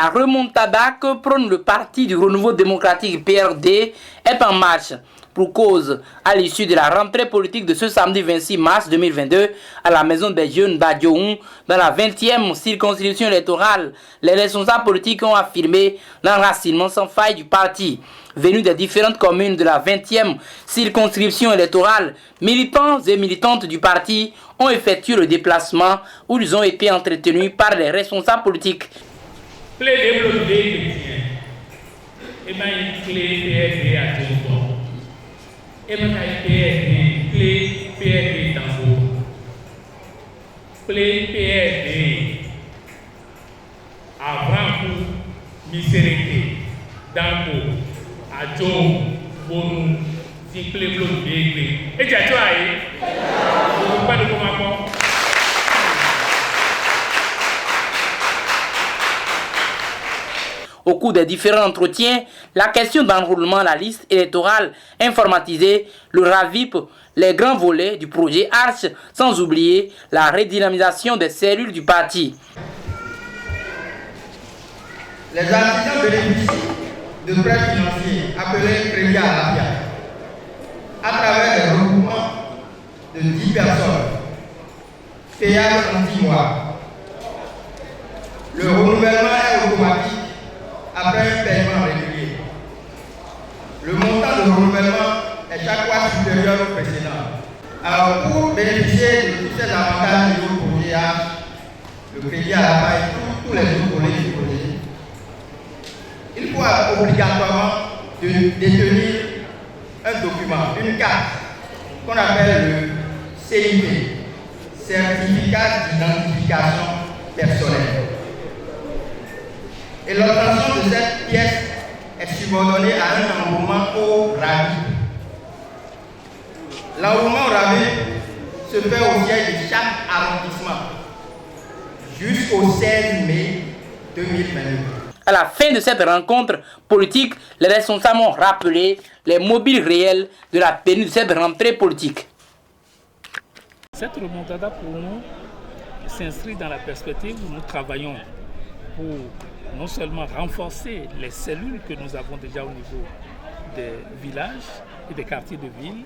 La remontada que prône le parti du renouveau démocratique PRD est en marche. Pour cause, à l'issue de la rentrée politique de ce samedi 26 mars 2022 à la maison des jeunes d'Adjoun, dans la 20e circonscription électorale, les responsables politiques ont affirmé l'enracinement sans faille du parti. Venus des différentes communes de la 20e circonscription électorale, militants et militantes du parti ont effectué le déplacement où ils ont été entretenus par les responsables politiques. Au cours des différents entretiens, la question d'enrôlement à la liste électorale informatisée, le RAVIP, les grands volets du projet ARCH, sans oublier la redynamisation des cellules du parti. Les artisans bénéficient de prêts financiers appelés crédits à la via, à travers des regroupements de 10 personnes, payables en 10 mois. Le renouvellement est automatique après un paiement régulier. Le montant de renouvellement est chaque fois supérieur au précédent. Alors, pour bénéficier de tous ces avantages du projet H, le crédit à la main et tous les autres volets du projet, il faut obligatoirement détenir un document, une carte, qu'on appelle le CIP, Certificat d'identification personnelle. Et l'obtention de cette pièce est subordonnée à un enrôlement au RAVIP. L'enrôlement au RAVIP se fait au siège de chaque arrondissement jusqu'au 16 mai 2022. À la fin de cette rencontre politique, les responsables ont rappelé les mobiles réels de la tenue de cette rentrée politique. Cette remontada pour nous s'inscrit dans la perspective où nous travaillons pour non seulement renforcer les cellules que nous avons déjà au niveau des villages et des quartiers de ville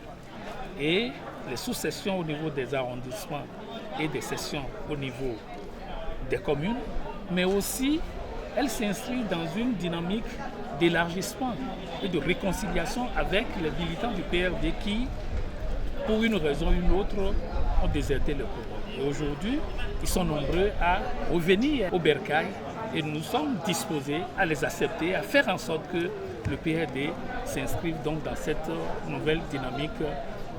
et les sous-sessions au niveau des arrondissements et des sessions au niveau des communes, mais aussi elle s'inscrit dans une dynamique d'élargissement et de réconciliation avec les militants du PRD qui, pour une raison ou une autre, ont déserté le pouvoir. Et aujourd'hui, ils sont nombreux à revenir au bercail et nous sommes disposés à les accepter, à faire en sorte que le PRD s'inscrive donc dans cette nouvelle dynamique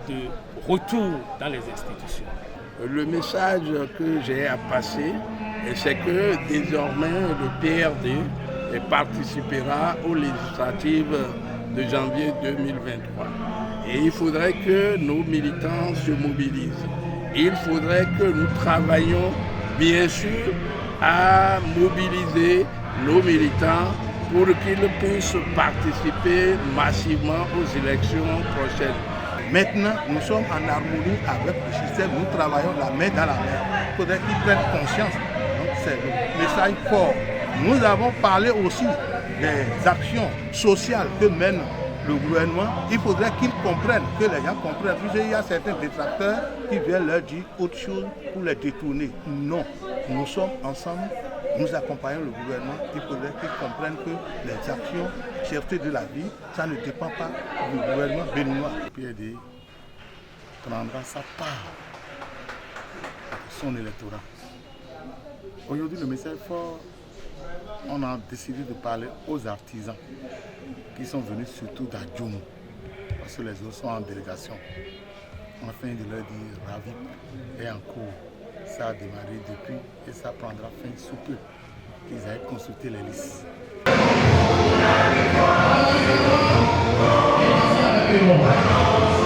de retour dans les institutions. Le message que j'ai à passer, c'est que désormais le PRD participera aux législatives de janvier 2023. Et il faudrait que nos militants se mobilisent. Il faudrait que nous travaillions bien sûr à mobiliser nos militants pour qu'ils puissent participer massivement aux élections prochaines. Maintenant, nous sommes en harmonie avec le système, nous travaillons la main dans la main. Il faudrait qu'ils prennent conscience. Donc c'est le message fort. Nous avons parlé aussi des actions sociales que mène le gouvernement. Il faudrait qu'ils comprennent, que les gens comprennent. Puisqu'il y a certains détracteurs qui viennent leur dire autre chose pour les détourner. Non, nous sommes ensemble, nous accompagnons le gouvernement. Il faudrait qu'ils comprennent que les actions, cherté de la vie, ça ne dépend pas du gouvernement béninois. Le PRD prendra sa part à son électorat. Aujourd'hui, le message fort, on a décidé de parler aux artisans qui sont venus surtout d'Adjoum, parce que les autres sont en délégation. On a fait de leur dire RAVIP est en cours. Ça a démarré depuis et ça prendra fin sous peu. Ils aient consulté les listes. Thank you.